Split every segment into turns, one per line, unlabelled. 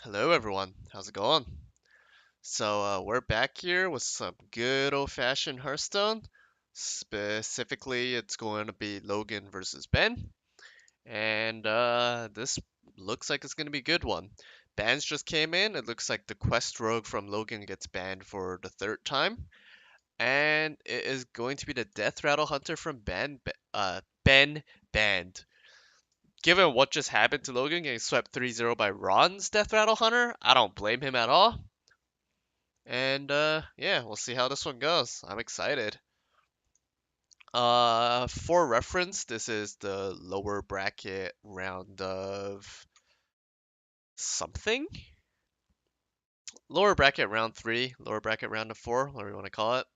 Hello everyone, how's it going? We're back here with some good old-fashioned Hearthstone. Specifically, it's going to be Logan versus Ben, and this looks like it's going to be a good one. Bans just came in. It looks like the Quest Rogue from Logan gets banned for the third time, and it is going to be the Death Rattle Hunter from Ben banned. Given what just happened to Logan getting swept 3-0 by Ron's Death Rattle Hunter, I don't blame him at all. And yeah, we'll see how this one goes. I'm excited. For reference, this is the lower bracket round of something. Lower bracket round 3, lower bracket round of 4, whatever you want to call it.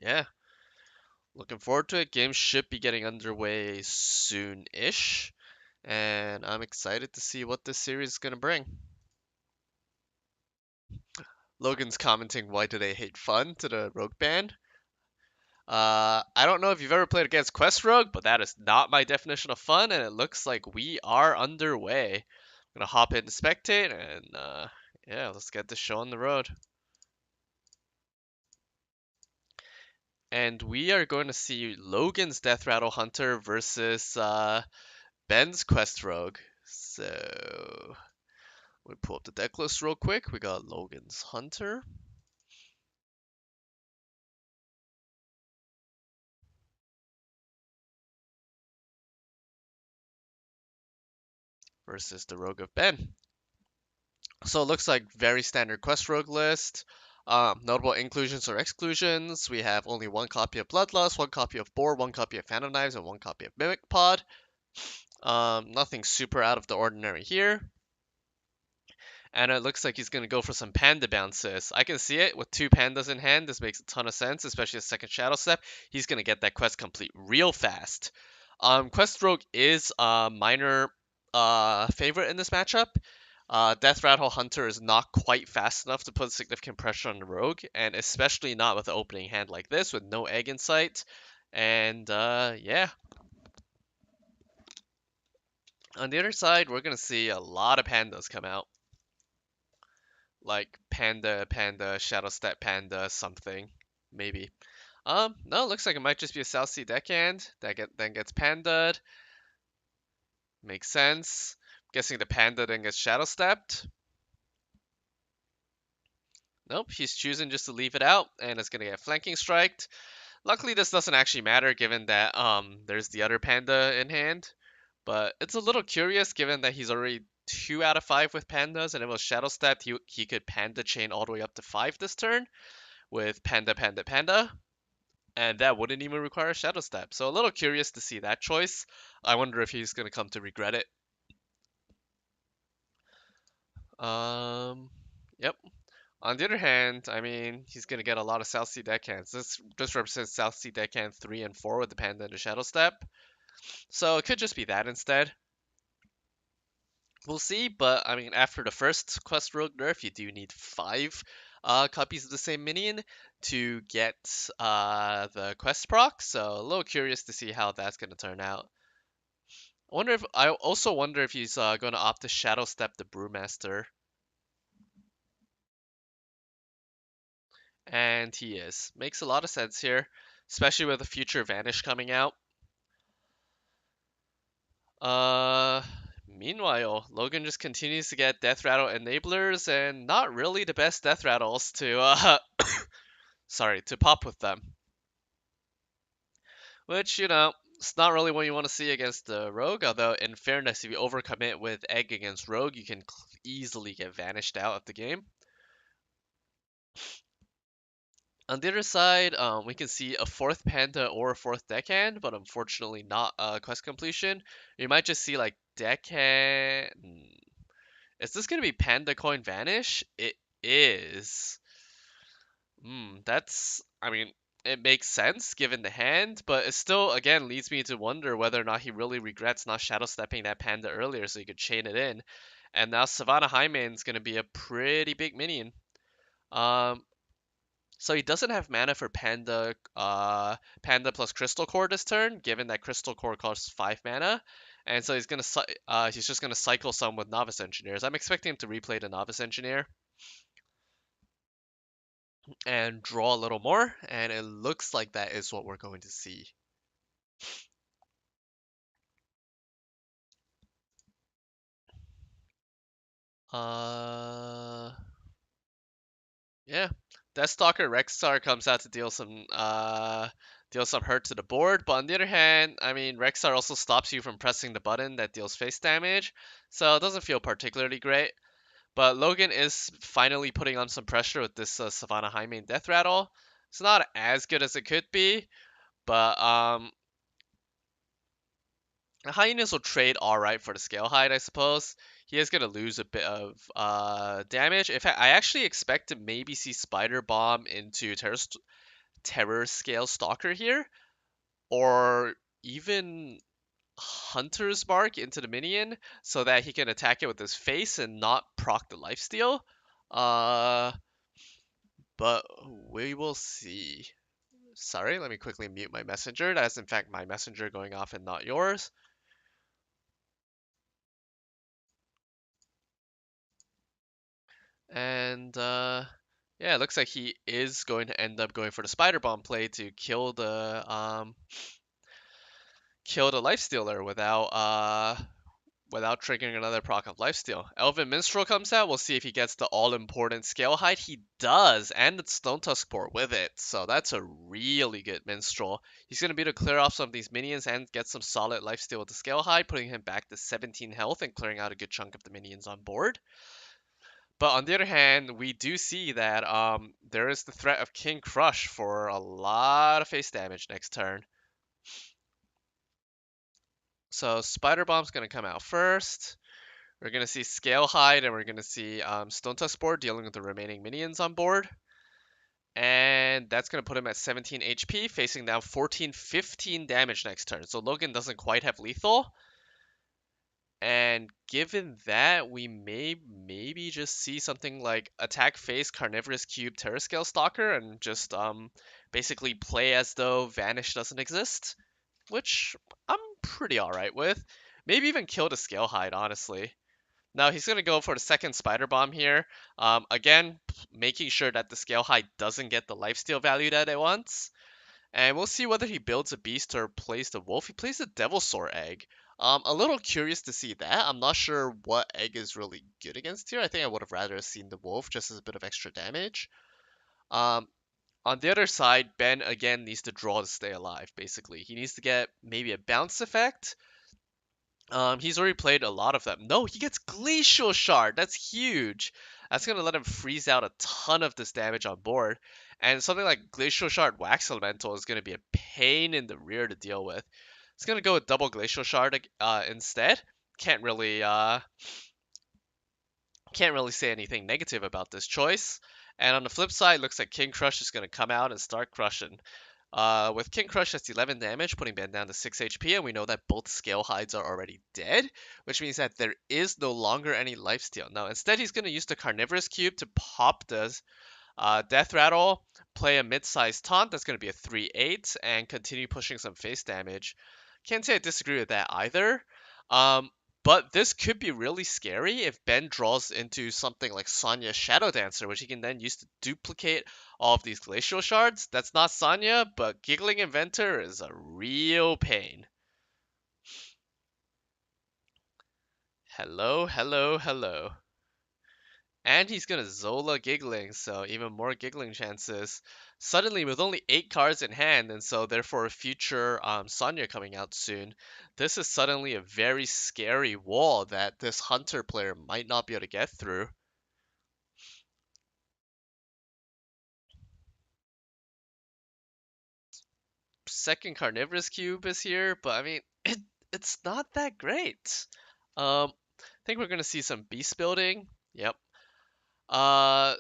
Yeah, looking forward to it. Games should be getting underway soon-ish, and I'm excited to see what this series is gonna bring. Logan's commenting, "Why do they hate fun?" to the Rogue Band. I don't know if you've ever played against Quest Rogue, but that is not my definition of fun, and it looks like we are underway. I'm gonna hop in to spectate, and yeah, let's get this show on the road. And we are going to see Logan's Death Rattle Hunter versus Ben's Quest Rogue. So we pull up the deck list real quick. We got Logan's Hunter versus the Rogue of Ben. So it looks like very standard Quest Rogue list. Notable inclusions or exclusions. We have only one copy of Bloodlust, one copy of Boar, one copy of Phantom Knives, and one copy of Mimic Pod. Nothing super out of the ordinary here. And it looks like he's going to go for some panda bounces. I can see it with two pandas in hand. This makes a ton of sense, especially a second Shadow Step. He's going to get that quest complete real fast. Quest Rogue is a minor favorite in this matchup. Death Rattle Hunter is not quite fast enough to put significant pressure on the Rogue, and especially not with an opening hand like this with no egg in sight. And yeah. On the other side, we're going to see a lot of pandas come out. Like Panda, Panda, Shadow Step Panda, something. Maybe. No, looks like it might just be a South Sea deckhand that then gets pandaed. Makes sense. Guessing the panda then gets Shadow Stepped. Nope, he's choosing just to leave it out, and it's gonna get flanking striked. Luckily, this doesn't actually matter given that there's the other panda in hand. But it's a little curious given that he's already 2 out of 5 with pandas, and it was Shadow Stepped. He could panda chain all the way up to 5 this turn with panda, panda, panda. And that wouldn't even require a Shadow Step. So a little curious to see that choice. I wonder if he's gonna come to regret it. Yep. On the other hand, I mean, he's gonna get a lot of South Sea deckhands. This represents South Sea deckhand 3 and 4 with the Panda and the Shadow Step. So it could just be that instead. We'll see, but I mean, after the first Quest Rogue nerf, you do need 5 copies of the same minion to get the quest proc. So a little curious to see how that's gonna turn out. I also wonder if he's going to opt to Shadow Step the Brewmaster. And he is. Makes a lot of sense here, especially with the future Vanish coming out. Uh, Meanwhile, Logan just continues to get Death Rattle enablers and not really the best Death Rattles to sorry, to pop with them. Which, it's not really what you want to see against the Rogue, although in fairness, if you overcommit with Egg against Rogue, you can easily get vanished out of the game. On the other side, we can see a fourth panda or a fourth deckhand, but unfortunately not quest completion. You might just see like deckhand. Is this gonna be panda coin vanish? It is. I mean, it makes sense given the hand, but it still again leads me to wonder whether or not he really regrets not shadow stepping that panda earlier so he could chain it in. And now Savannah Highman's gonna be a pretty big minion. Um, So he doesn't have mana for Panda plus Crystal Core this turn, given that Crystal Core costs 5 mana. And so he's just gonna cycle some with Novice Engineers. I'm expecting him to replay the Novice Engineer and draw a little more, and it looks like that is what we're going to see. Uh, yeah. Deathstalker Rexar comes out to deal some hurt to the board, but on the other hand, I mean Rexar also stops you from pressing the button that deals face damage, so it doesn't feel particularly great. But Logan is finally putting on some pressure with this Savannah High Main Death Rattle. It's not as good as it could be, but Hyenas will trade alright for the Scale Hide, I suppose. He is going to lose a bit of damage. In fact, I actually expect to maybe see Spider Bomb into Terror Scale Stalker here, or even Hunter's Mark into the minion, so that he can attack it with his face and not proc the lifesteal. Uh, but we will see. Sorry, let me quickly mute my messenger. That is in fact my messenger going off and not yours. And yeah, it looks like he is going to end up going for the Spider Bomb play to kill the Lifestealer without triggering another proc of lifesteal. Elven Minstrel comes out. We'll see if he gets the all-important Scale Hide. He does, and the Stone Tusk Port with it. So that's a really good Minstrel. He's going to be able to clear off some of these minions and get some solid lifesteal with the Scale Hide, putting him back to 17 health and clearing out a good chunk of the minions on board. But on the other hand, we do see that there is the threat of King Crush for a lot of face damage next turn. So Spider Bomb's going to come out first. We're going to see Scale Hide, and we're going to see Stone Tusk Board dealing with the remaining minions on board. And that's going to put him at 17 HP, facing down 14, 15 damage next turn. So Logan doesn't quite have lethal. And given that, we may maybe just see something like attack face Carnivorous Cube Terrascale Stalker and just basically play as though Vanish doesn't exist, which I'm pretty alright with. Maybe even kill the Scale Hide, honestly. Now he's gonna go for the second Spider Bomb here. Again, making sure that the Scale Hide doesn't get the lifesteal value that it wants. And we'll see whether he builds a beast or plays the wolf. He plays the Devilsaur egg. A little curious to see that. I'm not sure what egg is really good against here. I think I would have rather seen the wolf just as a bit of extra damage. Um, on the other side, Ben again needs to draw to stay alive, basically. He needs to get maybe a bounce effect. He's already played a lot of them. No, he gets Glacial Shard. That's huge. That's going to let him freeze out a ton of this damage on board. And something like Glacial Shard Wax Elemental is going to be a pain in the rear to deal with. It's going to go with double Glacial Shard instead. Can't really say anything negative about this choice. And on the flip side, looks like King Crush is going to come out and start crushing. With King Crush, that's 11 damage, putting Ben down to 6 HP, and we know that both Scale Hides are already dead, which means that there is no longer any lifesteal. Now, instead, he's going to use the Carnivorous Cube to pop the Death Rattle, play a mid-sized taunt, that's going to be a 3-8, and continue pushing some face damage. Can't say I disagree with that either. Um, but this could be really scary if Ben draws into something like Sonya's Shadow Dancer, which he can then use to duplicate all of these Glacial Shards. That's not Sonya, but Giggling Inventor is a real pain. Hello, hello, hello. And he's gonna Zola Giggling, so even more Giggling chances. Suddenly, with only 8 cards in hand, and so therefore future Sonya coming out soon, this is suddenly a very scary wall that this Hunter player might not be able to get through. Second Carnivorous Cube is here, but I mean, it's not that great. I think we're gonna see some beast building. Yep. Uh,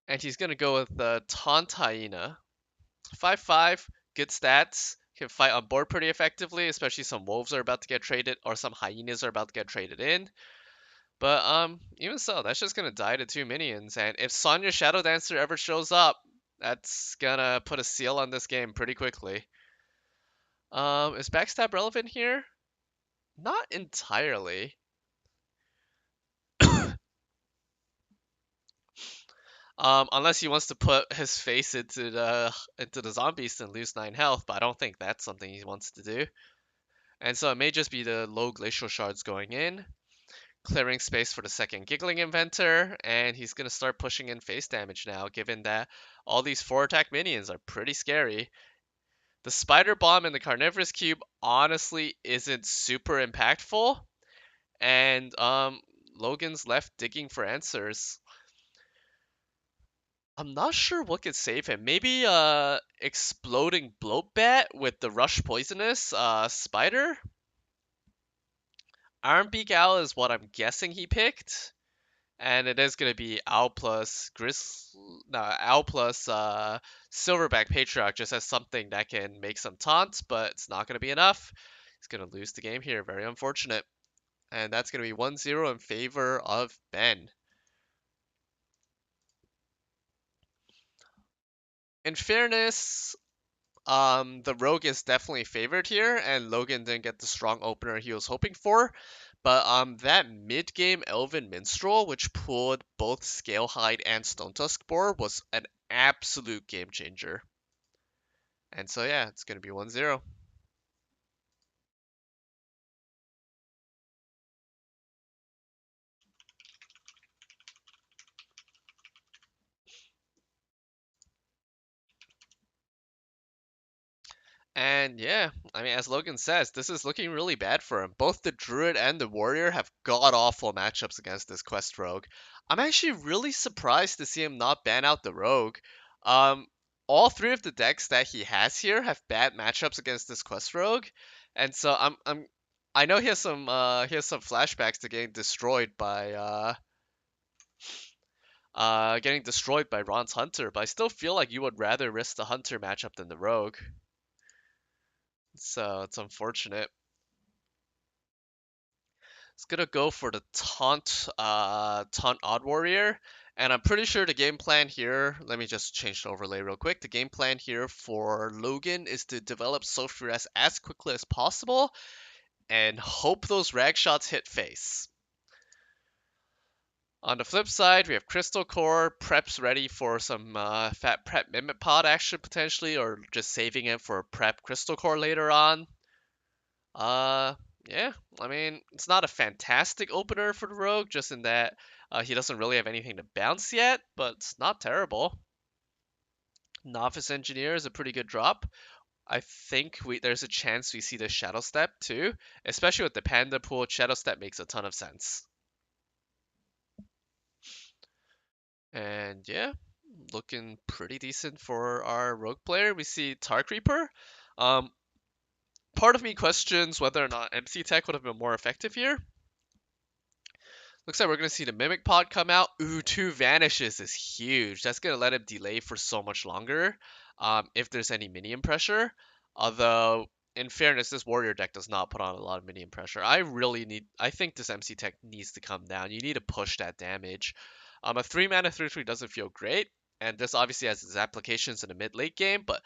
and he's gonna go with the Taunt Hyena. 5/5, good stats. Can fight on board pretty effectively, especially some wolves are about to get traded or some hyenas are about to get traded in. But even so, that's just gonna die to two minions. And if Sonya Shadow Dancer ever shows up, that's gonna put a seal on this game pretty quickly. Is backstab relevant here? Not entirely. Unless he wants to put his face into the zombies and lose 9 health, but I don't think that's something he wants to do. And so it may just be the low glacial shards going in, clearing space for the second giggling inventor, and he's gonna start pushing in face damage now, given that all these 4 attack minions are pretty scary. The spider bomb and the carnivorous cube honestly isn't super impactful, and Logan's left digging for answers. I'm not sure what could save him. Maybe exploding bloatbat with the rush poisonous spider. Iron Beak Owl is what I'm guessing he picked, and it is gonna be Owl plus no, Owl plus Silverback Patriarch just as something that can make some taunts, but it's not gonna be enough. He's gonna lose the game here. Very unfortunate. And that's gonna be 1-0 in favor of Ben. In fairness, the rogue is definitely favored here, and Logan didn't get the strong opener he was hoping for. But that mid-game Elven Minstrel, which pulled both Scalehide and Stone Tusk Boar, was an absolute game changer. And so yeah, it's gonna be 1-0. And yeah, I mean, as Logan says, this is looking really bad for him. Both the Druid and the Warrior have god-awful matchups against this Quest Rogue. I'm actually really surprised to see him not ban out the Rogue. Um, all 3 of the decks that he has here have bad matchups against this Quest Rogue, and so I know he has some flashbacks to getting destroyed by Ron's Hunter, but I still feel like you would rather risk the Hunter matchup than the Rogue. So it's unfortunate. It's gonna go for the taunt Odd Warrior, and I'm pretty sure the game plan here. Let me just change the overlay real quick. The game plan here for Logan is to develop Sulfuress as quickly as possible and hope those rag shots hit face. On the flip side, we have Crystal Core, preps ready for some fat prep Mimic Pod action potentially, or just saving it for prep Crystal Core later on. Uh, yeah, I mean, it's not a fantastic opener for the Rogue, just in that he doesn't really have anything to bounce yet, but it's not terrible. Novice Engineer is a pretty good drop. I think there's a chance we see the Shadow Step too, especially with the Panda pool. Shadow Step makes a ton of sense. And yeah, looking pretty decent for our Rogue player. We see Tar Creeper. Um, part of me questions whether or not MC Tech would have been more effective here. Looks like we're going to see the Mimic Pod come out. Ooh, 2 Vanishes is huge. That's going to let him delay for so much longer if there's any minion pressure. Although, in fairness, this Warrior deck does not put on a lot of minion pressure. I think this MC Tech needs to come down. You need to push that damage. A 3-mana 3/3 doesn't feel great. And this obviously has its applications in the mid-late game, but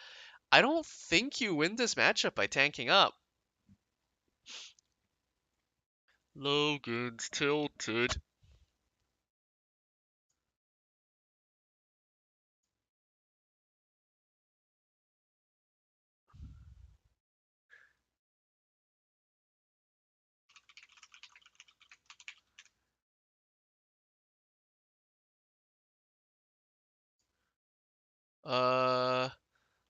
I don't think you win this matchup by tanking up. Logan's tilted. Uh,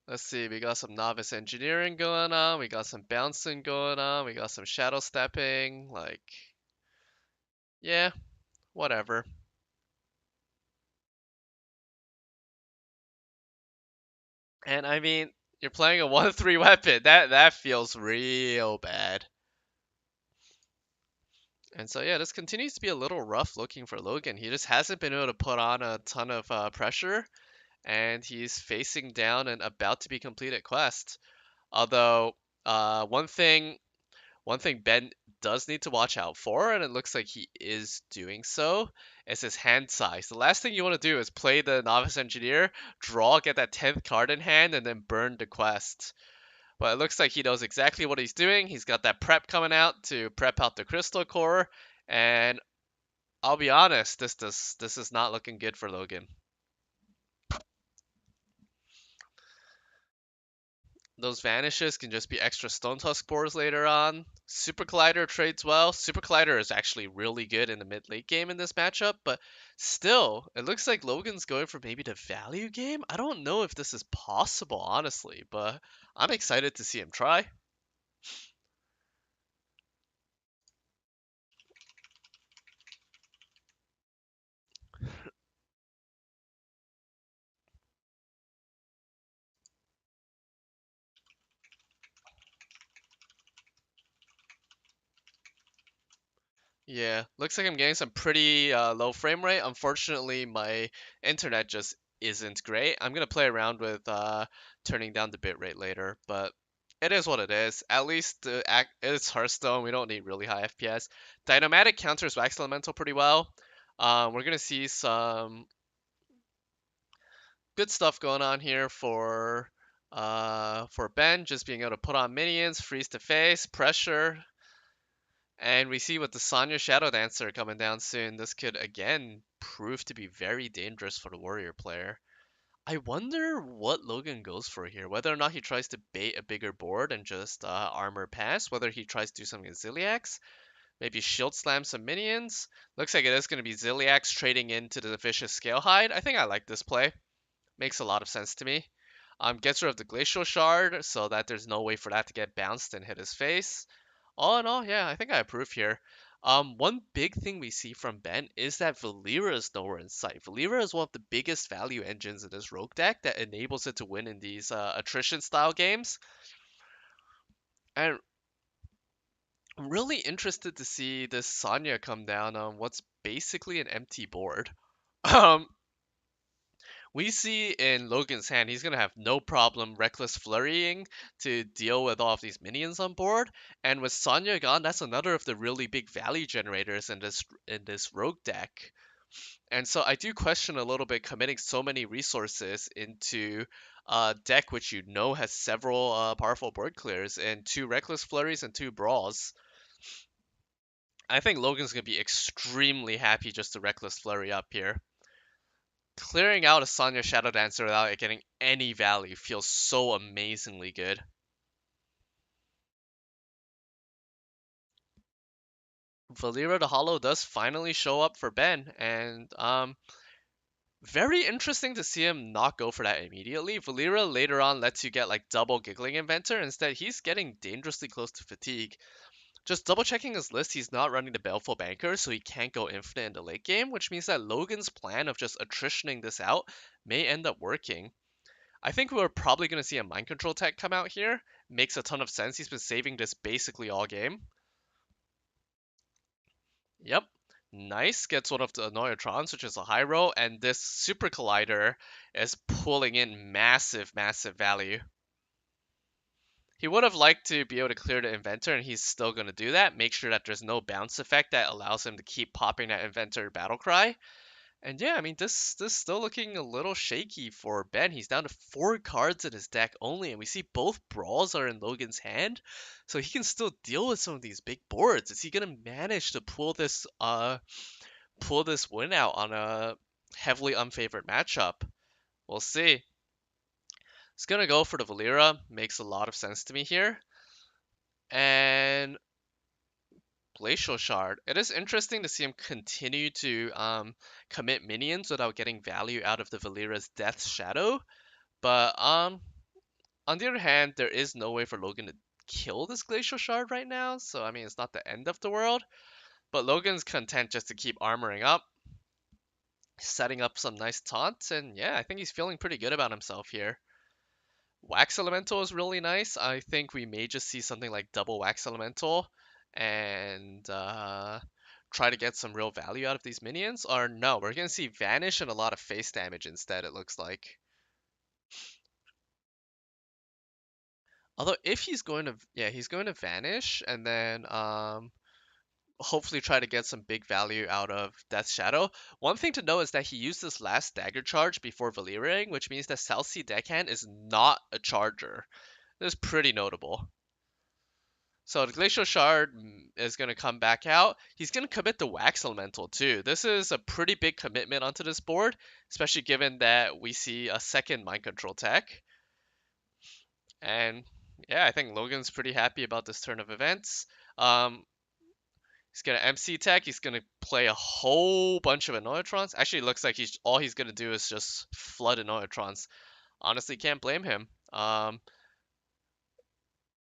Let's see, we got some novice engineering going on, we got some bouncing going on, we got some shadow stepping, like, yeah, whatever. And I mean, you're playing a 1-3 weapon. That feels real bad. And so yeah, this continues to be a little rough looking for Logan. He just hasn't been able to put on a ton of pressure, and he's facing down an about to be completed quest. Although, one thing Ben does need to watch out for, and it looks like he is doing so, is his hand size. The last thing you want to do is play the Novice Engineer, draw, get that 10th card in hand, and then burn the quest. But it looks like he knows exactly what he's doing. He's got that prep coming out to prep out the Crystal Core, and I'll be honest, this is not looking good for Logan. Those vanishes can just be extra Stone Tusk spores later on. Super Collider trades well. Super Collider is actually really good in the mid late game in this matchup, but still, it looks like Logan's going for maybe the value game. I don't know if this is possible, honestly, but I'm excited to see him try. Yeah, looks like I'm getting some pretty low frame rate. Unfortunately, my internet just isn't great. I'm gonna play around with turning down the bitrate later, but it is what it is. At least it's Hearthstone. We don't need really high FPS. Dynamatic counters Wax Elemental pretty well. We're gonna see some good stuff going on here for Ben, just being able to put on minions, freeze to face, pressure, and we see with the Sonya Shadow Dancer coming down soon, this could again prove to be very dangerous for the warrior player. I wonder what Logan goes for here. Whether or not he tries to bait a bigger board and just armor pass. Whether he tries to do something with Ziliax. Maybe shield slam some minions. Looks like it is going to be Ziliax trading into the Vicious Scalehide. I think I like this play. Makes a lot of sense to me. Gets rid of the Glacial Shard so that there's no way for that to get bounced and hit his face. All in all, yeah, I think I approve here. One big thing we see from Ben is that Valera is nowhere in sight. Valera is one of the biggest value engines in this rogue deck that enables it to win in these attrition style games. And I'm really interested to see this Sonya come down on what's basically an empty board. Um, we see in Logan's hand, he's going to have no problem reckless flurrying to deal with all of these minions on board. And with Sonya gone, that's another of the really big value generators in this rogue deck. And so I do question a little bit committing so many resources into a deck which you know has several powerful board clears and two reckless flurries and two brawls. I think Logan's going to be extremely happy just to reckless flurry up here. Clearing out a Sonya Shadow Dancer without it getting any value feels so amazingly good. Valera the Hollow does finally show up for Ben, and very interesting to see him not go for that immediately. Valera later on lets you get like double Giggling Inventor. Instead, he's getting dangerously close to fatigue. Just double checking his list, he's not running the Baleful Banker, so he can't go infinite in the late game, which means that Logan's plan of just attritioning this out may end up working. I think we're probably going to see a mind control tech come out here. Makes a ton of sense. He's been saving this basically all game. Yep. Nice. Gets one of the Annoyatrons, which is a high roll, and this Super Collider is pulling in massive, massive value. He would have liked to be able to clear the Inventor, and he's still going to do that. Make sure that there's no bounce effect that allows him to keep popping that Inventor battle cry. And yeah, I mean, this still looking a little shaky for Ben. He's down to 4 cards in his deck only, and we see both brawls are in Logan's hand, so he can still deal with some of these big boards. Is he gonna manage to pull this win out on a heavily unfavored matchup? We'll see. He's gonna go for the Valera. Makes a lot of sense to me here. And Glacial Shard. It is interesting to see him continue to commit minions without getting value out of the Valera's Death Shadow. But on the other hand, there is no way for Logan to kill this Glacial Shard right now. So I mean, it's not the end of the world. But Logan's content just to keep armoring up, setting up some nice taunts, and yeah, I think he's feeling pretty good about himself here. Wax Elemental is really nice. I think we may just see something like double Wax Elemental and try to get some real value out of these minions. Or no, we're going to see Vanish and a lot of face damage instead, it looks like. Although if he's going to, yeah, he's going to Vanish and then hopefully try to get some big value out of Death's Shadow. One thing to know is that he used this last dagger charge before Valyrian, which means that South Sea deckhand is not a charger. This is pretty notable. So the Glacial Shard is going to come back out. He's going to commit the Wax Elemental too. This is a pretty big commitment onto this board, especially given that we see a second Mind Control tech. And yeah, I think Logan's pretty happy about this turn of events. Um, he's gonna MC tech. He's gonna play a whole bunch of Annoyatrons. Actually, it looks like he's gonna do is just flood Annoyatrons. Honestly, can't blame him.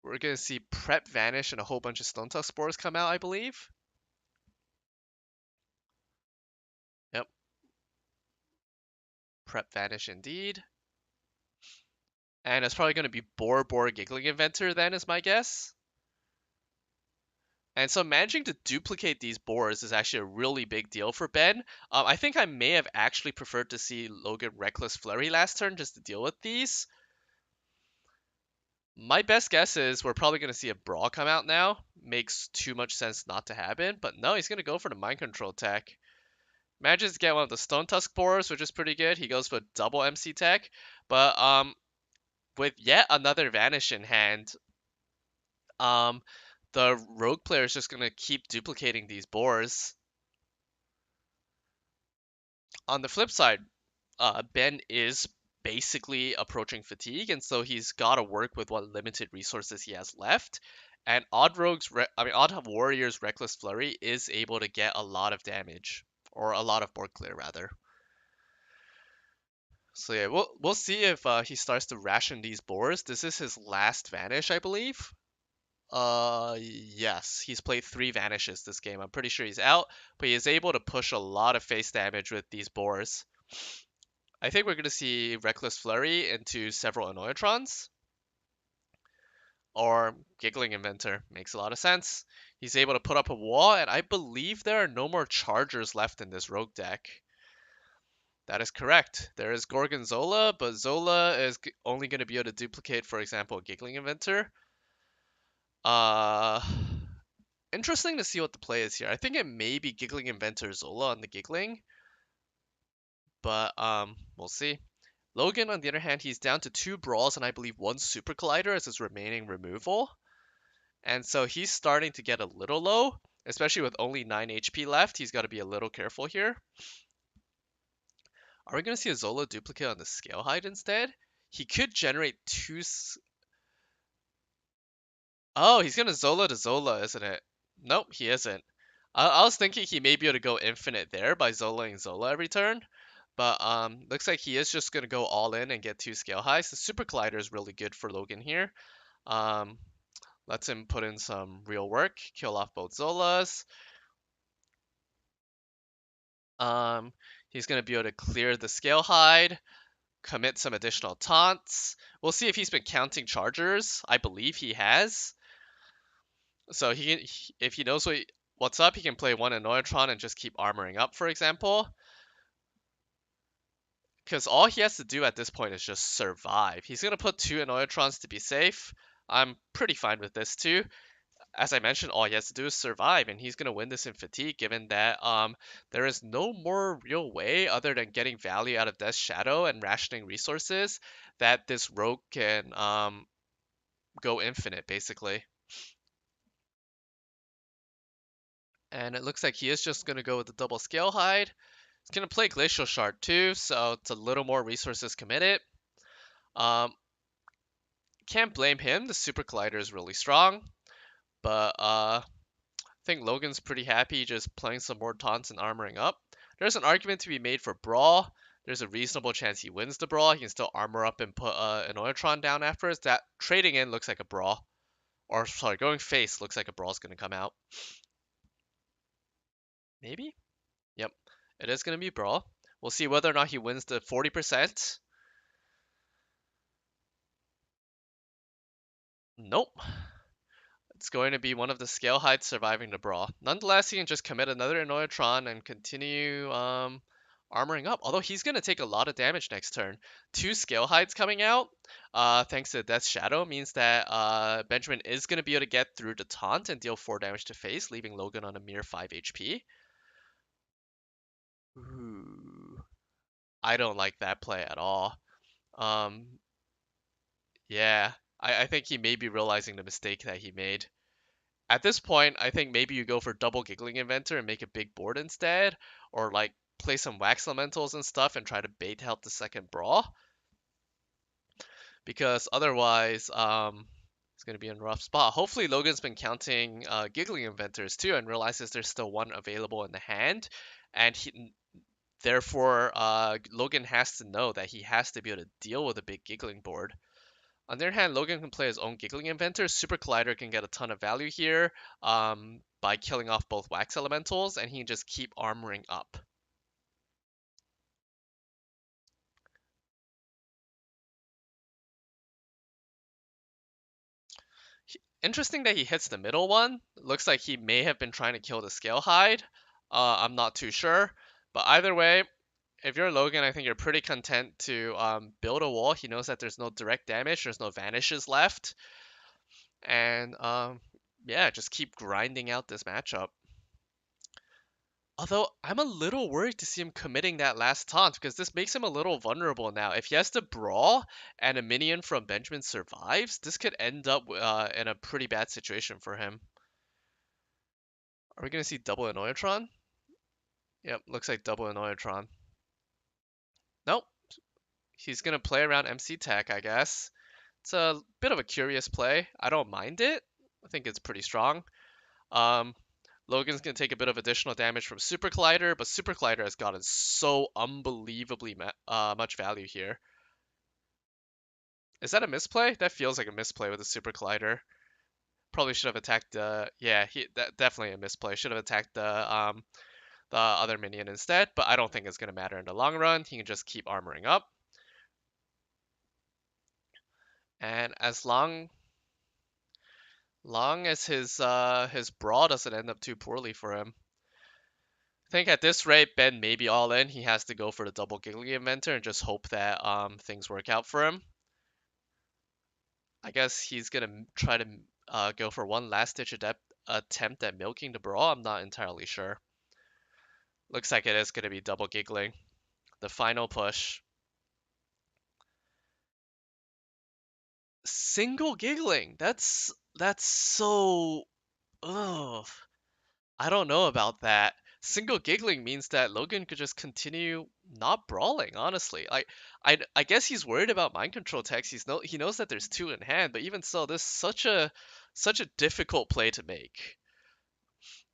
We're gonna see Prep vanish and a whole bunch of Stone Tusk spores come out, I believe. Yep, Prep vanish indeed. And it's probably gonna be Bor Giggling Inventor then, is my guess. And so managing to duplicate these boars is actually a really big deal for Ben. I think I may have actually preferred to see Logan Reckless Flurry last turn just to deal with these. My best guess is we're probably going to see a Brawl come out now. Makes too much sense not to happen, but no, he's going to go for the Mind Control tech. Manages to get one of the Stone Tusk boars, which is pretty good. He goes for double MC tech, but with yet another Vanish in hand, um, the Rogue player is just going to keep duplicating these boars. On the flip side, Ben is basically approaching fatigue, and so he's got to work with what limited resources he has left. And Odd Warrior's Reckless Flurry is able to get a lot of damage, or a lot of board clear rather. So yeah, we'll see if he starts to ration these boars. This is his last vanish, I believe. Yes, he's played 3 vanishes this game. I'm pretty sure he's out, but he is able to push a lot of face damage with these boars. I think we're going to see Reckless Flurry into several Annoyatrons. Or Giggling Inventor. Makes a lot of sense. He's able to put up a wall, and I believe there are no more Chargers left in this Rogue deck. That is correct. There is Gorgonzola, but Zola is only going to be able to duplicate, for example, Giggling Inventor. Uh, Interesting to see what the play is here. I think it may be Giggling Inventor Zola on the Giggling, but we'll see. Logan, on the other hand, he's down to 2 Brawls and I believe 1 Super Collider as his remaining removal. And so he's starting to get a little low, especially with only 9 HP left. He's got to be a little careful here. Are we going to see a Zola duplicate on the Scale Hide instead? He could generate 2... Oh, he's going to Zola to Zola, isn't it? Nope, he isn't. I was thinking he may be able to go infinite there by Zolaing Zola every turn. But looks like he is just going to go all in and get 2 Scale Highs. The Super Collider is really good for Logan here. Lets him put in some real work, kill off both Zolas. He's going to be able to clear the Scale Hide, commit some additional taunts. We'll see if he's been counting Chargers. I believe he has. So if he knows what's up, he can play 1 Annoyatron and just keep armoring up, for example. Because all he has to do at this point is just survive. He's going to put 2 Annoyatrons to be safe. I'm pretty fine with this too. As I mentioned, all he has to do is survive, and he's going to win this in fatigue, given that there is no more real way other than getting value out of Death's Shadow and rationing resources that this rogue can go infinite, basically. And it looks like he is just going to go with the double Scale Hide. He's going to play Glacial Shard too, so it's a little more resources committed. Can't blame him. The Super Collider is really strong. But I think Logan's pretty happy just playing some more taunts and armoring up. There's an argument to be made for Brawl. There's a reasonable chance he wins the Brawl. He can still armor up and put an Oiltron down afterwards. That trading in looks like a Brawl. Or sorry, going face looks like a Brawl's going to come out. Maybe? Yep. It is going to be Brawl. We'll see whether or not he wins the 40%. Nope. It's going to be one of the Scale Hides surviving the Brawl. Nonetheless, he can just commit another Annoyatron and continue armoring up. Although he's gonna take a lot of damage next turn. Two scale hides coming out, thanks to Death's Shadow, means that Benjamin is gonna be able to get through the taunt and deal 4 damage to face, leaving Logan on a mere 5 HP. Ooh, I don't like that play at all. Um, yeah, I think he may be realizing the mistake that he made. At this point, I think maybe you go for double Giggling Inventor and make a big board instead, or like play some Wax Elementals and stuff and try to bait out the second Brawl, because otherwise, it's gonna be in a rough spot. Hopefully, Logan's been counting Giggling Inventors too and realizes there's still one available in the hand, and therefore, Logan has to know that he has to be able to deal with a big Giggling board. On the other hand, Logan can play his own Giggling Inventor. Super Collider can get a ton of value here by killing off both Wax Elementals, and he can just keep armoring up. Interesting that he hits the middle one. Looks like he may have been trying to kill the Scale Hide. I'm not too sure. But either way, if you're Logan, I think you're pretty content to build a wall. He knows that there's no direct damage, there's no vanishes left. And yeah, just keep grinding out this matchup. Although I'm a little worried to see him committing that last taunt because this makes him a little vulnerable now. If he has to brawl and a minion from Benjamin survives, this could end up in a pretty bad situation for him. Are we gonna see double Annoyatron? Yep, looks like double Annoyatron. Nope, he's gonna play around MC Tech, I guess. It's a bit of a curious play. I don't mind it. I think it's pretty strong. Um, Logan's going to take a bit of additional damage from Super Collider, but Super Collider has gotten so unbelievably much value here. Is that a misplay? That feels like a misplay with a Super Collider. Probably should have attacked yeah, that definitely a misplay. Should have attacked the other minion instead, but I don't think it's going to matter in the long run. He can just keep armoring up. And as long as his brawl doesn't end up too poorly for him. I think at this rate, Ben may be all in. He has to go for the double Giggly Inventor and just hope that things work out for him. I guess he's gonna try to go for one last ditch attempt at milking the brawl. I'm not entirely sure. Looks like it is gonna be double Giggling. The final push. Single Giggling. That's so. Ugh. I don't know about that. Single giggling means that Logan could just continue not brawling, honestly. Like I guess he's worried about mind control techs. He knows that there's two in hand, but even so, this is such a difficult play to make.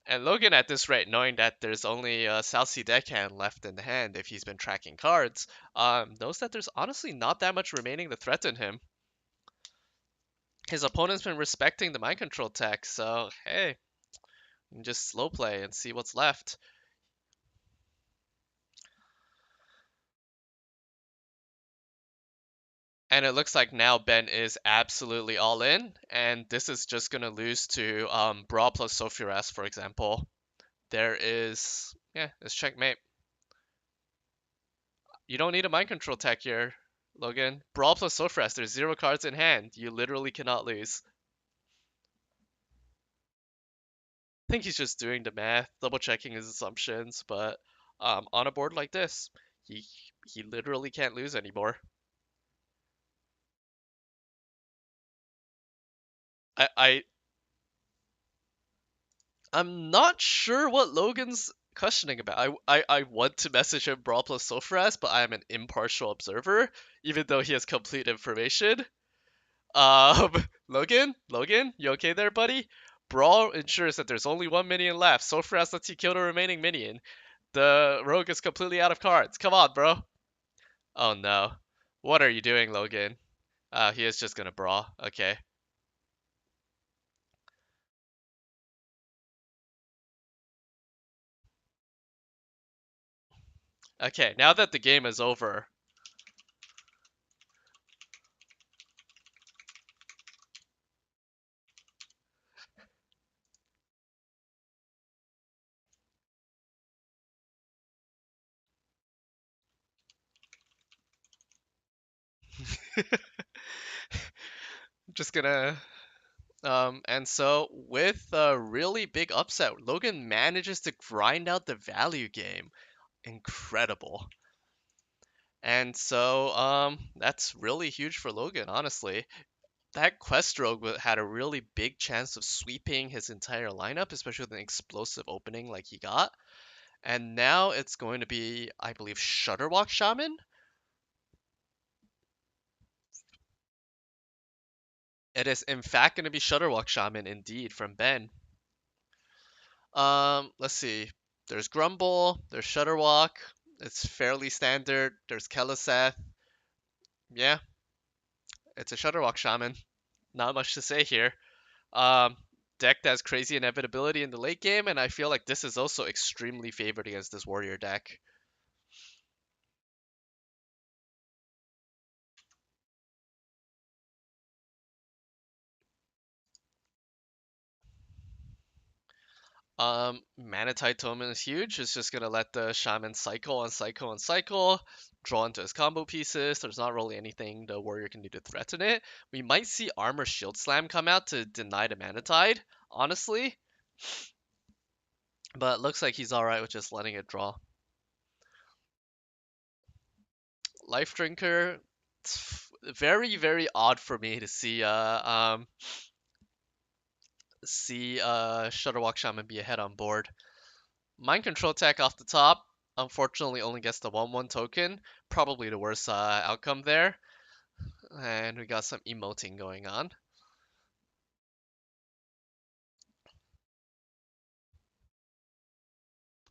And Logan at this rate, knowing that there's only a South Sea Deckhand left in the hand if he's been tracking cards, knows that there's honestly not that much remaining to threaten him. His opponent's been respecting the mind control tech, so hey, you can just slow play and see what's left. And it looks like now Ben is absolutely all in, and this is just gonna lose to Brawl plus Sophiras, for example. There is, yeah, it's checkmate. You don't need a mind control tech here, Logan. Brawl plus Sophiras, there's 0 cards in hand. You literally cannot lose. I think he's just doing the math, double checking his assumptions, but on a board like this, he he literally can't lose anymore. I I'm not sure what Logan's questioning about. I want to message him Brawl plus Sofras, but I am an impartial observer, even though he has complete information. Logan, you okay there, buddy? Brawl ensures that there's only one minion left. Sofras lets you kill the remaining minion. The rogue is completely out of cards. Come on, bro. Oh no. What are you doing, Logan? He is just gonna brawl. Okay. Okay, now that the game is over, Just gonna and so with a really big upset, Logan manages to grind out the value game. Incredible. And so that's really huge for Logan, honestly. That quest rogue had a really big chance of sweeping his entire lineup, especially with an explosive opening like he got. And now it's going to be, I believe, Shutterwalk Shaman. It is in fact going to be Shutterwalk Shaman indeed from Ben. Let's see. There's Grumble, there's Shutterwalk. It's fairly standard. There's Keleseth. Yeah, it's a Shutterwalk Shaman. Not much to say here. Um, Deck that has crazy inevitability in the late game, and I feel like this is also extremely favored against this warrior deck. Manatite Totem is huge. It's just gonna let the shaman cycle and cycle and cycle, draw into his combo pieces. There's not really anything the warrior can do to threaten it. We might see Armor Shield Slam come out to deny the Manatide, honestly. But it looks like he's alright with just letting it draw. Life Drinker, very, very odd for me to see Shutterwalk Shaman be ahead on board. Mind Control Tech off the top. Unfortunately, only gets the 1/1 token. Probably the worst outcome there. And we got some emoting going on.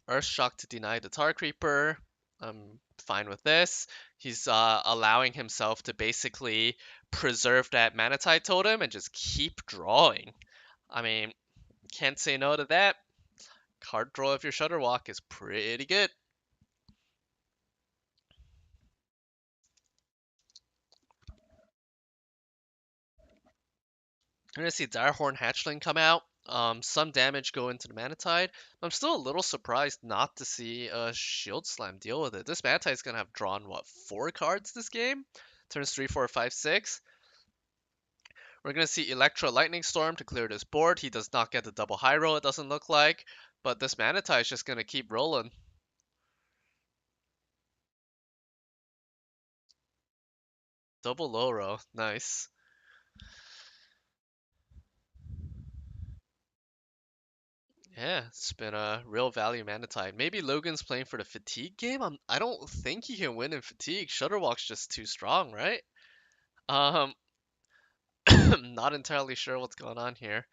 Earthshock to deny the Tar Creeper. I'm fine with this. He's allowing himself to basically preserve that Manatite Totem and just keep drawing. I mean, can't say no to that. Card draw of your Shutterwalk is pretty good. We're gonna see Direhorn Hatchling come out. Some damage go into the Manatide. I'm still a little surprised not to see a Shield Slam deal with it. This Manatide's gonna have drawn what 4 cards this game? Turns 3, 4, 5, 6. We're gonna see Electro Lightning Storm to clear this board. He does not get the double high roll, it doesn't look like. But this Manatide is just gonna keep rolling. Double low row. Nice. Yeah, it's been a real value Manatide. Maybe Logan's playing for the fatigue game. I don't think he can win in fatigue. Shutterwalk's just too strong, right? Um, not entirely sure what's going on here.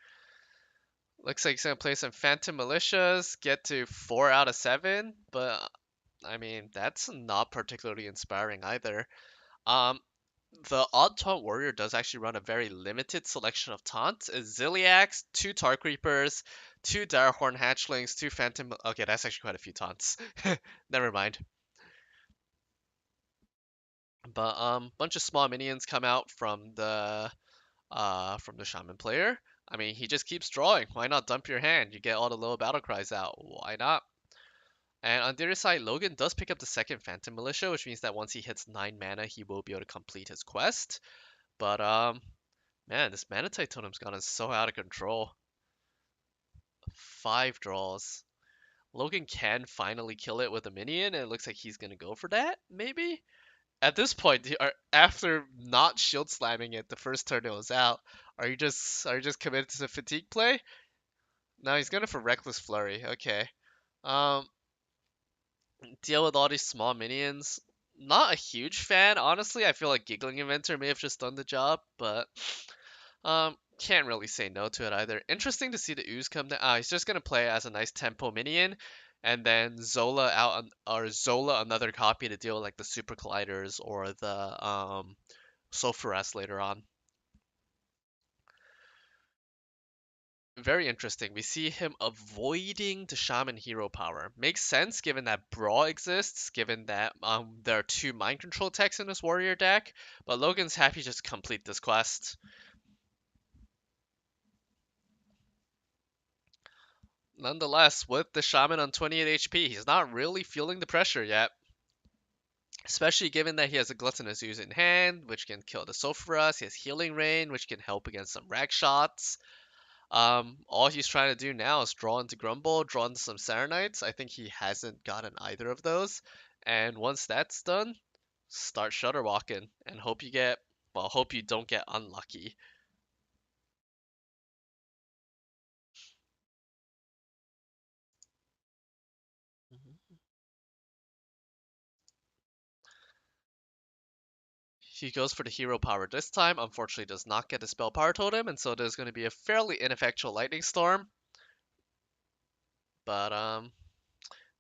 Looks like he's gonna play some Phantom Militias, get to 4 out of 7, but I mean that's not particularly inspiring either. Um, the Odd Taunt Warrior does actually run a very limited selection of taunts. It's Ziliax, 2 Tar Creepers, 2 Direhorn Hatchlings, 2 Phantom. Okay, that's actually quite a few taunts. Never mind. But bunch of small minions come out from the Shaman player. I mean, he just keeps drawing. Why not dump your hand? You get all the little battle cries out. Why not? And on the other side, Logan does pick up the second Phantom Militia, which means that once he hits 9 mana, he will be able to complete his quest. But man, this Manatite Totem's gotten so out of control. 5 draws. Logan can finally kill it with a minion, and it looks like he's gonna go for that, maybe? At this point, after not shield slamming it the first turn it was out, are you just committed to the fatigue play? No, he's going for Reckless Flurry. Okay. Um, deal with all these small minions. Not a huge fan, honestly. I feel like Giggling Inventor may have just done the job, but can't really say no to it either. Interesting to see the Ooze come down. He's just gonna play as a nice tempo minion, and then Zola out or Zola another copy to deal with like the Super Colliders or the Sulfuras later on. Very interesting. We see him avoiding the Shaman hero power. Makes sense given that Brawl exists, given that there are 2 mind control techs in this warrior deck, but Logan's happy just to complete this quest. Nonetheless, with the Shaman on 28 HP, he's not really feeling the pressure yet. Especially given that he has a Gluttonous Ooze in hand, which can kill the Sulfuras. He has Healing Rain, which can help against some rag shots. All he's trying to do now is draw into Grumble, draw into some Sarenites. I think he hasn't gotten either of those. And once that's done, start Shutter Walking and hope you don't get unlucky. Mhm. He goes for the hero power this time, unfortunately does not get the spell power totem, and so there's going to be a fairly ineffectual lightning storm. But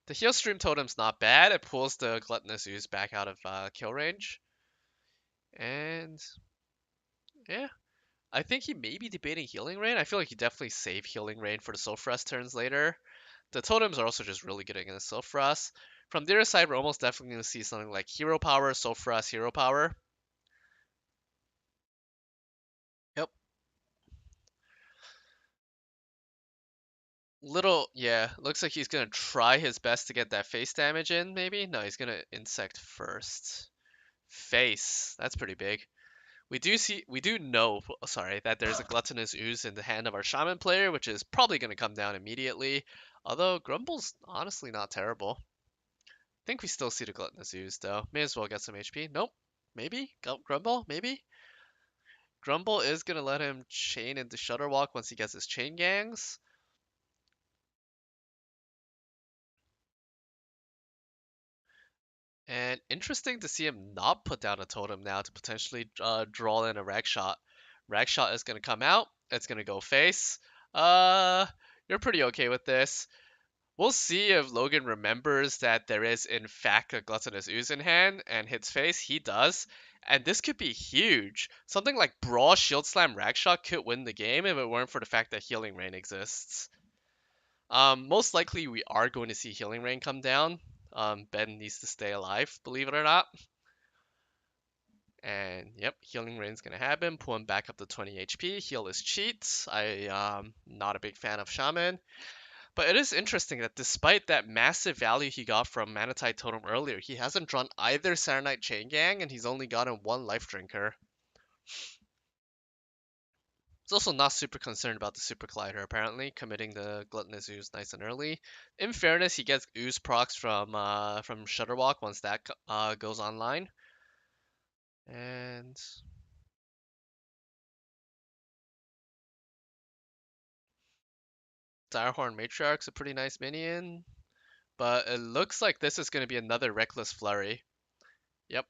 the heal stream totem's not bad. It pulls the gluttonous ooze back out of kill range. And yeah, I think he may be debating healing rain. I feel like he definitely save healing rain for the Sulfuras turns later. The totems are also just really good against Sulfuras. From the other side, we're almost definitely going to see something like hero power, Sulfuras, hero power. Yep. Yeah, looks like he's gonna try his best to get that face damage in, maybe? No, he's gonna insect first. Face, that's pretty big. We do know, sorry, that there's a gluttonous ooze in the hand of our shaman player, which is probably gonna come down immediately. Although Grumble's honestly not terrible. I think we still see the gluttonous ooze though. May as well get some HP. Nope. Maybe? Grumble? Maybe? Grumble is gonna let him chain into Shutterwalk once he gets his chain gangs. And interesting to see him not put down a totem now to potentially draw in a rag shot. Rag shot is gonna come out. It's gonna go face. Uh, you're pretty okay with this. We'll see if Logan remembers that there is in fact a gluttonous ooze in hand and hits face. He does. And this could be huge. Something like Brawl Shield Slam Rag Shot could win the game if it weren't for the fact that Healing Rain exists. Most likely we are going to see Healing Rain come down. Ben needs to stay alive, believe it or not. And yep, Healing Rain's gonna happen. Pull him back up to 20 HP. Heal his cheats. Not a big fan of Shaman. But it is interesting that despite that massive value he got from Manatite Totem earlier, he hasn't drawn either Saronite Chain Gang and he's only gotten one Life Drinker. He's also not super concerned about the Super Collider apparently, committing the Gluttonous Ooze nice and early. In fairness, he gets Ooze procs from Shutterwalk once that goes online. And Direhorn Matriarch's a pretty nice minion. But it looks like this is going to be another Reckless Flurry. Yep.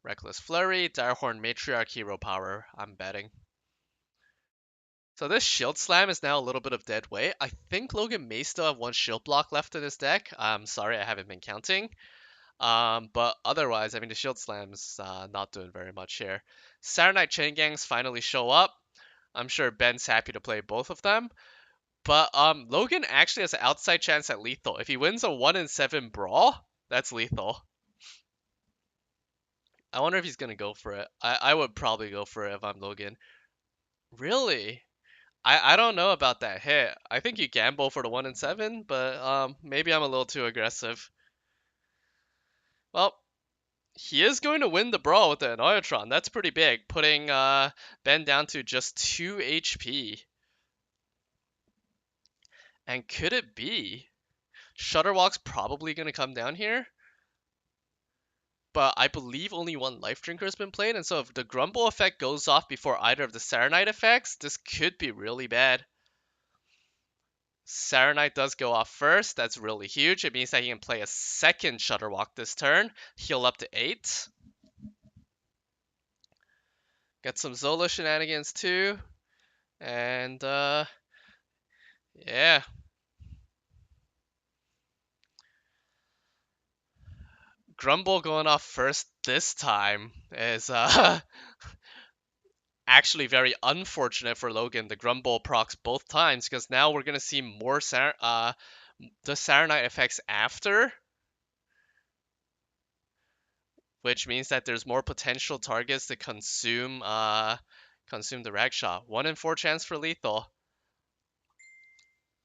Reckless Flurry, Direhorn Matriarch hero power, I'm betting. So this Shield Slam is now a little bit of dead weight. I think Logan may still have one Shield Block left in his deck. I'm sorry, I haven't been counting. But otherwise, I mean, the Shield Slam's not doing very much here. Saronite Chain Gangs finally show up. I'm sure Ben's happy to play both of them. But Logan actually has an outside chance at lethal. If he wins a 1 in 7 brawl, that's lethal. I wonder if he's gonna go for it. I would probably go for it if I'm Logan. Really? I don't know about that hit. I think you gamble for the 1 in 7, but maybe I'm a little too aggressive. Well, he is going to win the brawl with the Annoyatron. That's pretty big, putting Ben down to just 2 HP. And could it be? Shutterwalk's probably going to come down here. But I believe only one Life Drinker has been played, and so if the Grumble effect goes off before either of the Saronite effects, this could be really bad. Saronite does go off first, that's really huge. It means that he can play a second Shutterwalk this turn, heal up to 8. Get some Zola shenanigans too, and yeah. Grumble going off first this time is actually very unfortunate for Logan. The Grumble procs both times because now we're gonna see more the Saronite effects after, which means that there's more potential targets to consume the rag shot. 1 in 4 chance for lethal.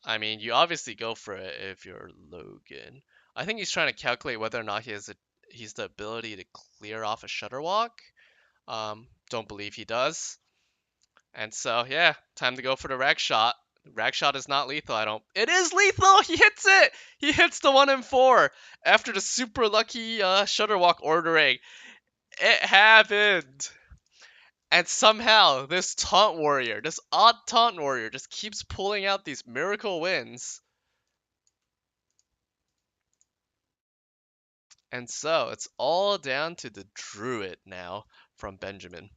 I mean, you obviously go for it if you're Logan. I think he's trying to calculate whether or not he has he's the ability to clear off a Shutter Walk. Don't believe he does. And so, yeah, time to go for the rag shot. Rag shot is not lethal. I don't. It is lethal. He hits it. He hits the 1 and 4 after the super lucky Shutter Walk ordering. It happened. And somehow, this taunt warrior, this odd taunt warrior, just keeps pulling out these miracle wins. And so, it's all down to the druid now from Benjamin.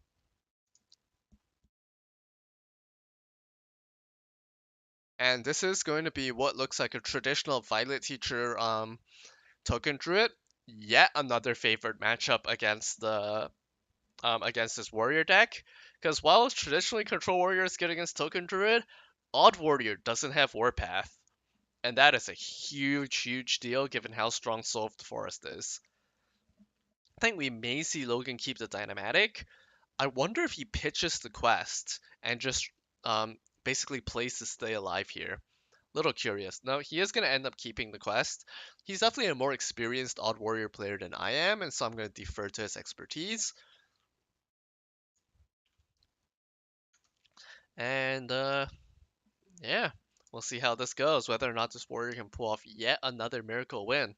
And this is going to be what looks like a traditional Violet Teacher token druid. Yet another favored matchup against this warrior deck. Because while it's traditionally control warrior is good against token druid, odd warrior doesn't have warpath. And that is a huge, huge deal given how strong Soul of the Forest is. I think we may see Logan keep the Dynamatic. I wonder if he pitches the quest and just basically plays to stay alive here. Little curious. No, he is going to end up keeping the quest. He's definitely a more experienced Odd Warrior player than I am, and so I'm going to defer to his expertise. And yeah, we'll see how this goes, whether or not this warrior can pull off yet another miracle win.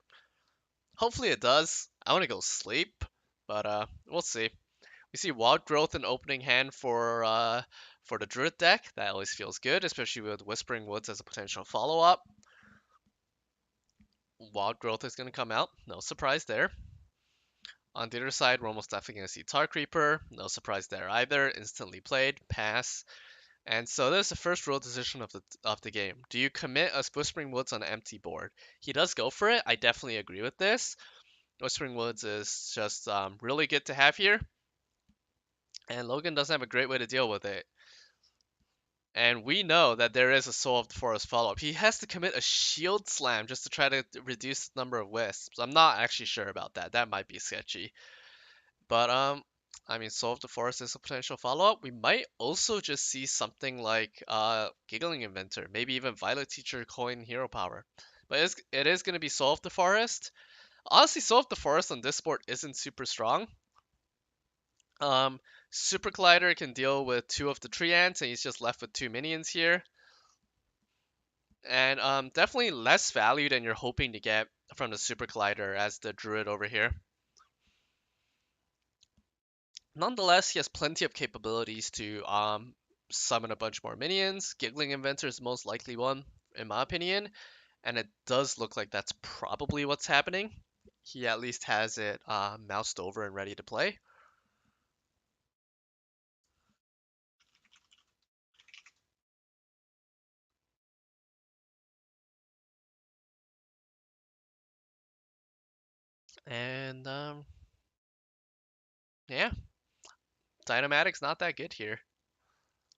Hopefully it does. I want to go sleep, but we'll see. We see Wild Growth in opening hand for the Druid deck. That always feels good, especially with Whispering Woods as a potential follow-up. Wild Growth is going to come out. No surprise there. On the other side, we're almost definitely going to see Tar Creeper. No surprise there either. Instantly played. Pass. And so this is the first real decision of the game. Do you commit a Whispering Woods on an empty board? He does go for it. I definitely agree with this. Whispering Woods is just really good to have here. And Logan doesn't have a great way to deal with it. And we know that there is a Soul of the Forest follow-up. He has to commit a Shield Slam just to try to reduce the number of Wisps. I'm not actually sure about that. That might be sketchy. But I mean, Soul of the Forest is a potential follow-up. We might also just see something like Giggling Inventor, maybe even Violet Teacher Coin Hero Power. But it is going to be Soul of the Forest. Honestly, Soul of the Forest on this board isn't super strong. Um, Super Collider can deal with 2 of the Tree Ants, and he's just left with 2 minions here. And definitely less value than you're hoping to get from the Super Collider as the Druid over here. Nonetheless, he has plenty of capabilities to summon a bunch more minions. Giggling Inventor is the most likely one, in my opinion, and it does look like that's probably what's happening. He at least has it moused over and ready to play. And yeah, Dynamatic's not that good here.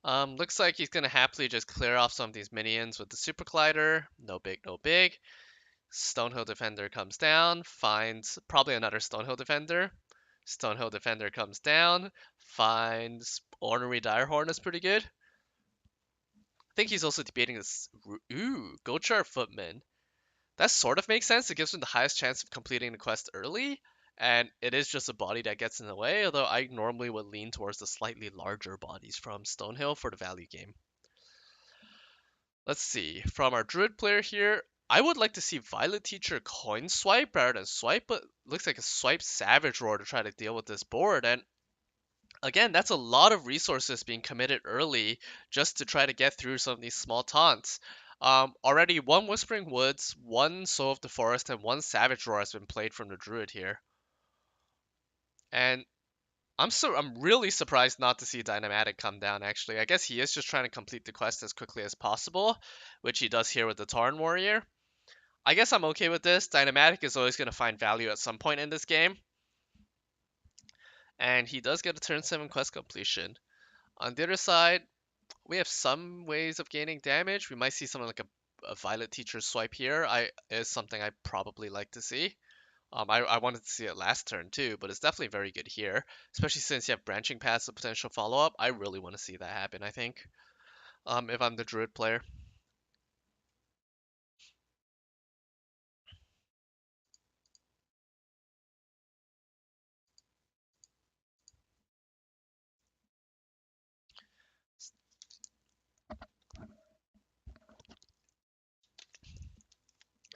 Looks like he's gonna happily just clear off some of these minions with the Super Collider. No big, no big. Stonehill Defender comes down, finds probably another Stonehill Defender. Stonehill Defender comes down, finds Ornery Direhorn is pretty good. I think he's also debating this. Ooh, Gochar Footman. That sort of makes sense. It gives him the highest chance of completing the quest early, and it is just a body that gets in the way, although I normally would lean towards the slightly larger bodies from Stonehill for the value game. Let's see. From our Druid player here, I would like to see Violet Teacher coin swipe rather than swipe, but looks like a swipe Savage Roar to try to deal with this board. And again, that's a lot of resources being committed early just to try to get through some of these small taunts. Already one Whispering Woods, one Soul of the Forest, and one Savage Roar has been played from the Druid here. And I'm really surprised not to see Dynamatic come down, actually. I guess he is just trying to complete the quest as quickly as possible, which he does here with the Tarn Warrior. I guess I'm okay with this. Dynamatic is always going to find value at some point in this game. And he does get a turn 7 quest completion. On the other side, we have some ways of gaining damage. We might see something like a Violet Teacher swipe here. Is something I probably like to see. I wanted to see it last turn too, but it's definitely very good here, especially since you have branching paths of potential follow-up. I really want to see that happen, I think, if I'm the Druid player.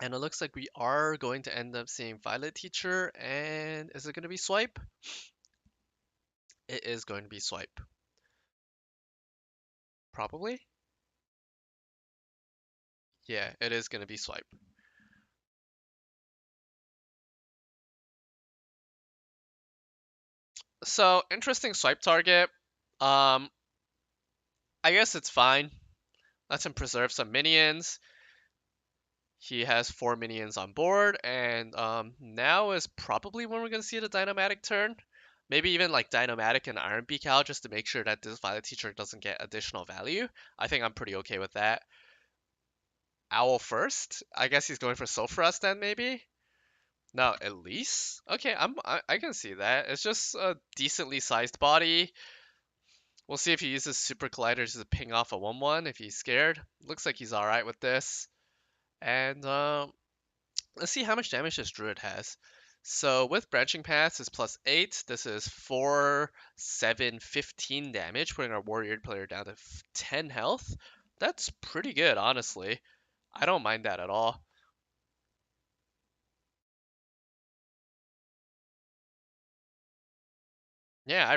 And it looks like we are going to end up seeing Violet Teacher. And is it going to be Swipe? It is going to be Swipe. Probably? Yeah, it is going to be Swipe. So, interesting Swipe target. Um, I guess it's fine. Lets him preserve some minions. He has 4 minions on board, and now is probably when we're going to see the Dynamatic turn. Maybe even like Dynamatic and Iron Beak out just to make sure that this Violet Teacher doesn't get additional value. I think I'm pretty okay with that. Owl first? I guess he's going for Sulfuras then, maybe? No, at least? Okay, I can see that. It's just a decently sized body. We'll see if he uses Super Colliders to ping off a 1-1 if he's scared. Looks like he's alright with this. And let's see how much damage this Druid has. So with Branching Paths is +8. This is 4, 7, 15 damage, putting our Warrior player down to 10 health. That's pretty good, honestly. I don't mind that at all. Yeah, I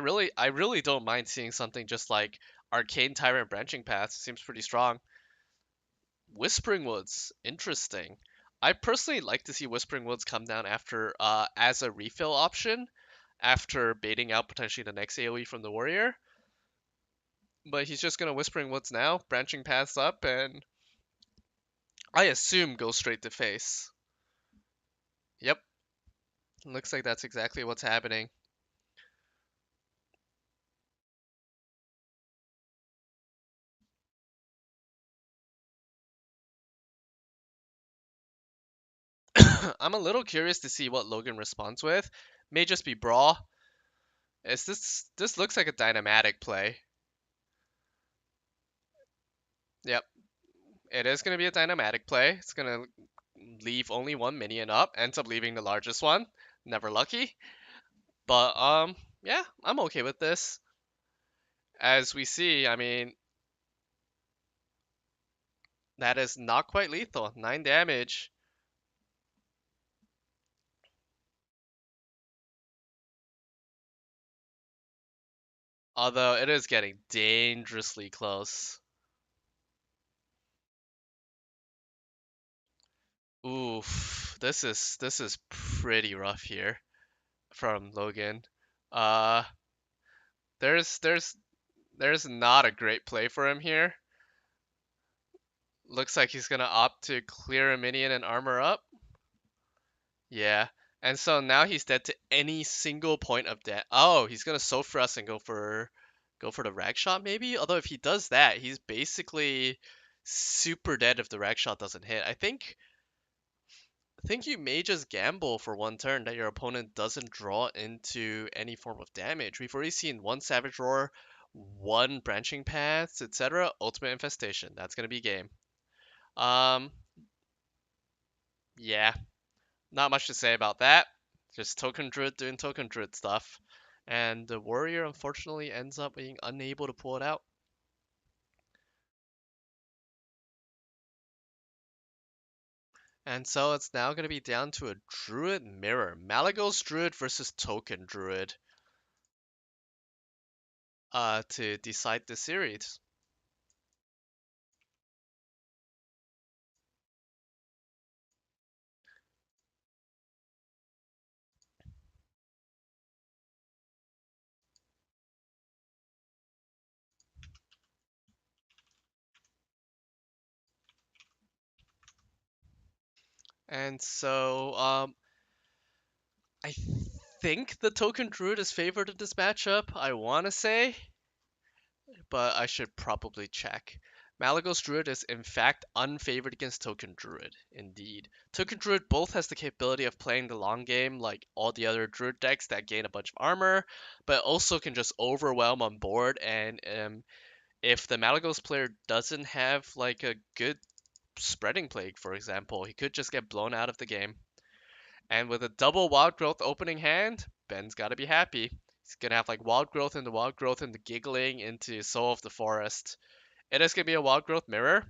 really don't mind seeing something just like Arcane Tyrant Branching Paths. Seems pretty strong. Whispering Woods, interesting. I personally like to see Whispering Woods come down after as a refill option after baiting out potentially the next AoE from the warrior. But he's just gonna Whispering Woods now, branching paths up, and I assume go straight to face. Yep, looks like that's exactly what's happening. I'm a little curious to see what Logan responds with. May just be Brawl. Is this looks like a dynamatic play. Yep, it is gonna be a dynamatic play. It's gonna leave only one minion up, ends up leaving the largest one. Never lucky. But yeah, I'm okay with this. As we see, I mean, that is not quite lethal. 9 damage. Although it is getting dangerously close. Oof, this is pretty rough here from Logan. Uh, there's not a great play for him here. Looks like he's gonna opt to clear a minion and armor up. Yeah. And so now he's dead to any single point of death. Oh, he's gonna soak for us and go for the rag shot maybe? Although if he does that, he's basically super dead if the rag shot doesn't hit. I think you may just gamble for one turn that your opponent doesn't draw into any form of damage. We've already seen one Savage Roar, one Branching Paths, etc. Ultimate Infestation. That's gonna be game. Um, yeah, not much to say about that. Just Token Druid doing Token Druid stuff. And the Warrior unfortunately ends up being unable to pull it out. And so it's now going to be down to a Druid Mirror. Malagos Druid versus Token Druid to decide the series. And so I think the Token Druid is favored in this matchup, I want to say, but I should probably check. Malagos Druid is in fact unfavored against Token Druid, indeed. Token Druid both has the capability of playing the long game like all the other Druid decks that gain a bunch of armor, but also can just overwhelm on board, and if the Malagos player doesn't have like a good spreading plague, for example, he could just get blown out of the game. And with a double Wild Growth opening hand, Ben's gotta be happy. He's gonna have like Wild Growth into Wild Growth into Giggling into Soul of the Forest. It is gonna be a Wild Growth mirror,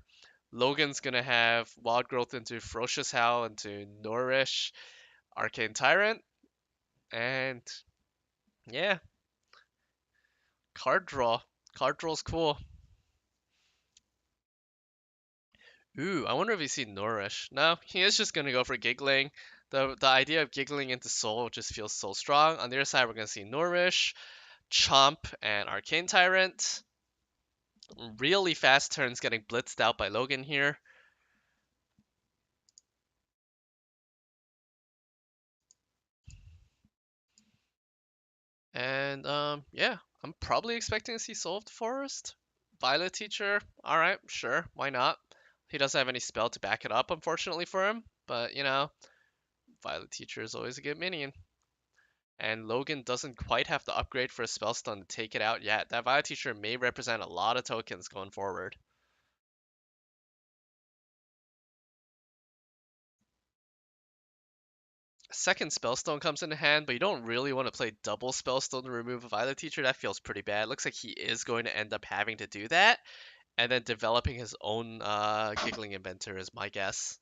Logan's gonna have Wild Growth into Ferocious Howl into Nourish, Arcane Tyrant, and yeah, card draw. Card draw's cool. Ooh, I wonder if he's seen Nourish. No, he is just gonna go for Giggling. The idea of Giggling into Soul just feels so strong. On the other side, we're gonna see Nourish, Chomp, and Arcane Tyrant. Really fast turns getting blitzed out by Logan here. And yeah, I'm probably expecting to see Soul of the Forest. Violet Teacher, alright, sure, why not? He doesn't have any spell to back it up, unfortunately for him. But, Violet Teacher is always a good minion. And Logan doesn't quite have the upgrade for a spell stun to take it out yet. That Violet Teacher may represent a lot of tokens going forward. Second Spellstone comes into hand, but you don't really want to play double Spellstone to remove a Violet Teacher. That feels pretty bad. Looks like he is going to end up having to do that, and then developing his own Giggling Inventor is my guess.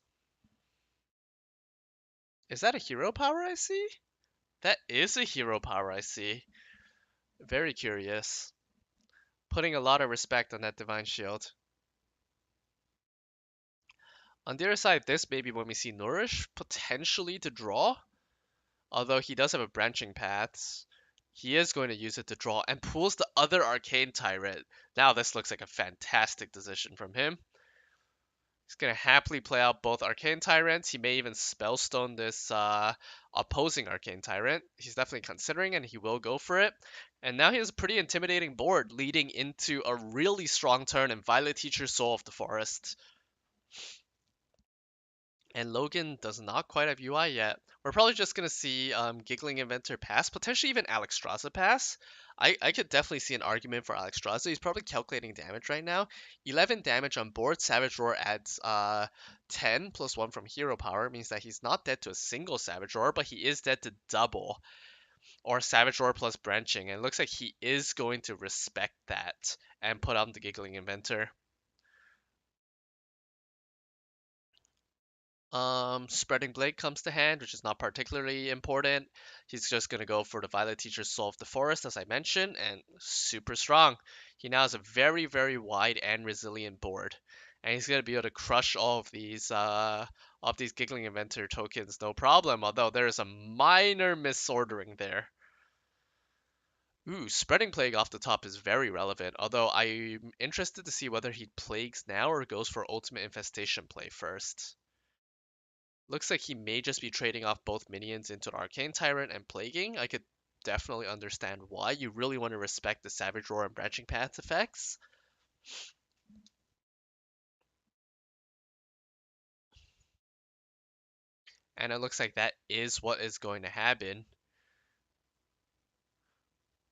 Is that a hero power I see? That is a hero power I see. Very curious. Putting a lot of respect on that Divine Shield. On the other side, this may be when we see Nourish, potentially to draw. Although he does have a branching path, he is going to use it to draw and pulls the other Arcane Tyrant. Now this looks like a fantastic decision from him. He's going to happily play out both Arcane Tyrants. He may even Spellstone this opposing Arcane Tyrant. He's definitely considering and he will go for it. And now he has a pretty intimidating board leading into a really strong turn in Violet Teacher Soul of the Forest. And Logan does not quite have UI yet. We're probably just going to see Giggling Inventor pass, potentially even Alexstrasza pass. I could definitely see an argument for Alexstrasza. He's probably calculating damage right now. 11 damage on board. Savage Roar adds 10 plus 1 from hero power. Means that he's not dead to a single Savage Roar, but he is dead to double. Or Savage Roar plus Branching. And it looks like he is going to respect that and put on the Giggling Inventor. Spreading Blade comes to hand, which is not particularly important. He's just going to go for the Violet Teacher Soul of the Forest, as I mentioned, and super strong. He now has a very, very wide and resilient board. And he's going to be able to crush all of these Giggling Inventor tokens, no problem, although there is a minor misordering there. Ooh, Spreading Plague off the top is very relevant, although I'm interested to see whether he Plagues now or goes for Ultimate Infestation play first. Looks like he may just be trading off both minions into Arcane Tyrant and Plaguing. I could definitely understand why. You really want to respect the Savage Roar and Branching Path effects. And it looks like that is what is going to happen.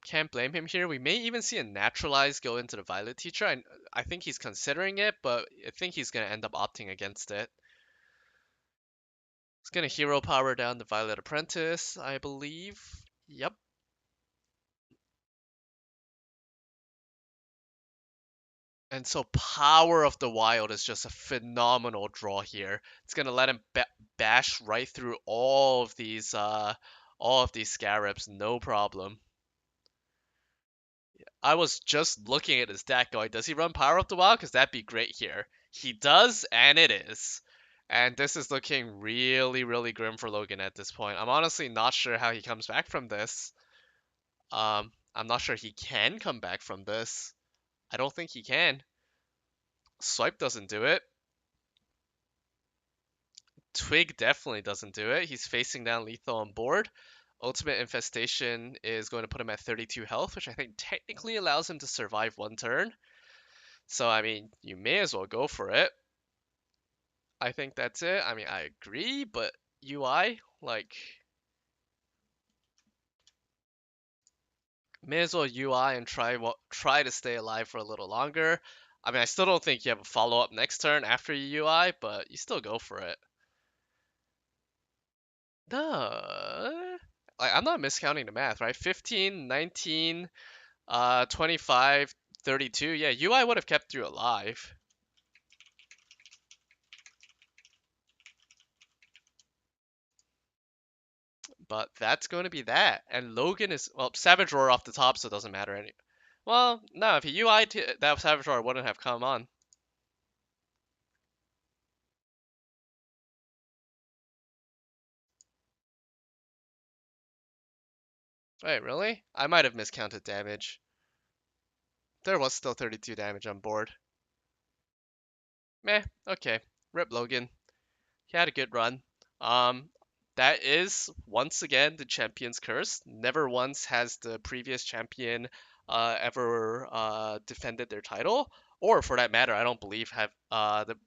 Can't blame him here. We may even see a Naturalize go into the Violet Teacher. I think he's considering it, but I think he's going to end up opting against it. He's going to Hero Power down the Violet Apprentice, I believe. Yep. And so Power of the Wild is just a phenomenal draw here. It's gonna let him bash right through all of these scarabs, no problem. I was just looking at his deck going, does he run Power of the Wild? Because that'd be great here. He does, and it is. And this is looking really, really grim for Logan at this point. I'm honestly not sure how he comes back from this. I'm not sure he can come back from this. I don't think he can. Swipe doesn't do it. Twig definitely doesn't do it. He's facing down lethal on board. Ultimate Infestation is going to put him at 32 health, which I think technically allows him to survive one turn. So, I mean, you may as well go for it. I think that's it. I mean, I agree, but UI, like, may as well UI and try to stay alive for a little longer. I mean, I still don't think you have a follow-up next turn after you UI, but you still go for it. Duh. Like, I'm not miscounting the math, right? 15, 19, 25, 32. Yeah, UI would have kept you alive. But that's going to be that. And Logan is, well, Savage Roar off the top, so it doesn't matter any. Well, no, if he UI'd that Savage Roar wouldn't have come on. Wait, really? I might have miscounted damage. There was still 32 damage on board. Meh, okay. Rip Logan. He had a good run. Um, that is once again the champion's curse. Never once has the previous champion ever defended their title, or for that matter, I don't believe have the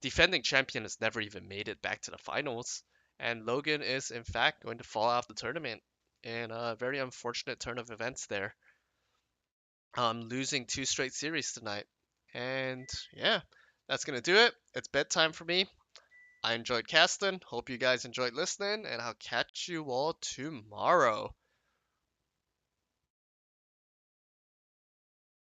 defending champion has never even made it back to the finals. And Logan is in fact going to fall out of the tournament in a very unfortunate turn of events there. Losing two straight series tonight. And yeah, that's gonna do it. It's bedtime for me. I enjoyed casting. Hope you guys enjoyed listening, and I'll catch you all tomorrow.